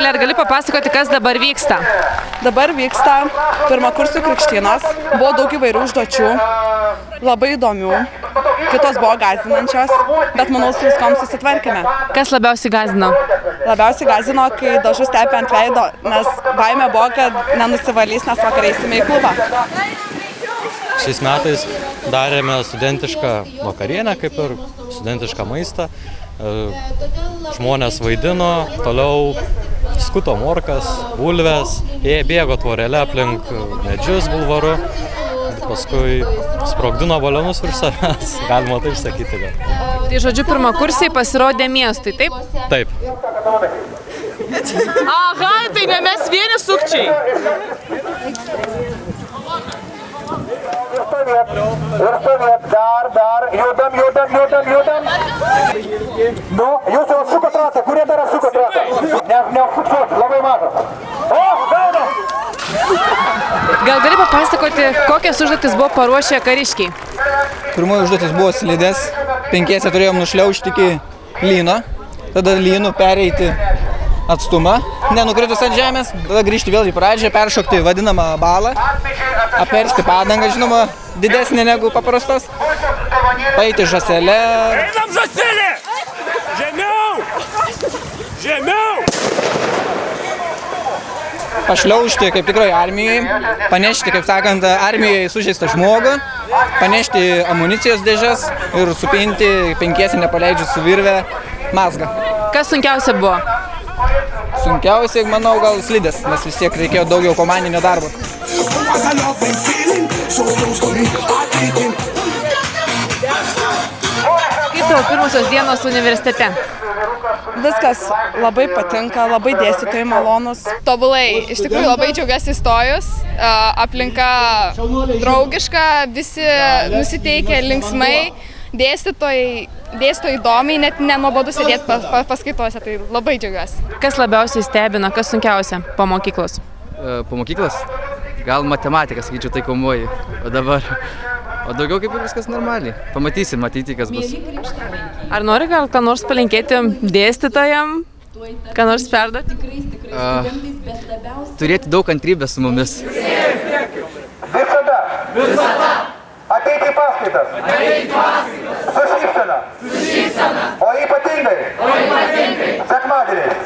Rugilė, ar gali papasakoti, kas dabar vyksta? Dabar vyksta pirmakursių krikštynos, buvo daug įvairių užduočių, labai įdomių, kitos buvo gąsdinančios, bet manau su viskom susitvarkėme. Kas labiausiai gąsdino? Labiausiai gąsdino, kai dažus tepė ant veido, nes baimė buvo, kad nenusivalys, nes vakar eisime į klubą. Šiais metais darėme studentišką vakarienę, kaip ir studentišką maistą. Žmonės vaidino, toliau skuto morkas, bulves, bėgo tvorelę aplink medžius bulvaru, paskui sprogdino balionus virš savęs, galima taip sakyti. Tai žodžiu, pirmakursiai pasirodė miestui, taip? Taip. Aha, tai ne mes vieni sukčiai. Ir stovėt, dar, judam. Nu, jūs jau sukot ratą, kurie dar sukot ratą? Neapsukot, labai mažas. O, gaunam! Gal gali papasakoti, kokias užduotis buvo paruošę kariškiai? Pirmoji užduotis buvo slidės, 5 turėjom nušliaužti iki lyno, tada lynu pereiti atstumą, nenukritus ant žemės, tada grįžti vėl į pradžią, peršokti vadinamą balą, apversti padangą, žinoma, didesnė negu paprastos, paeiti žąselę. Einam žąselė! Žemiau! Pašliaužti kaip tikrai armijai, panešti, kaip sakant, armijai sužeistą žmogų, panešti amunicijos dėžes ir supinti 5 nepaleidžius su virve mazgą. Kas sunkiausia buvo? Sunkiausiai, manau, gal slidės, nes vis tiek reikėjo daugiau komandinio darbo. Kaip tavo pirmosios dienos universitete? Viskas labai patinka, labai dėstytojai malonus. Tobulai, iš tikrųjų labai džiaugiuosi įstojus, aplinka draugiška, visi nusiteikę linksmai, dėstytojai įdomiai, net nenuobodu sėdėti paskaitose, tai labai džiaugiuosi. Kas labiausiai stebina, kas sunkiausia po mokyklos? Po mokyklos? Gal matematika, sakyčiau, taikomoji, o daugiau kaip ir viskas normaliai. Pamatysim, matyti, kas bus. Ar nori gal ką nors palinkėti dėstytojam, ką nors perduoti? Turėti daug kantrybės su mumis. Visada! Ateiti į paskaitas! Su šypsena! O ypatingai! Sekmadieniais!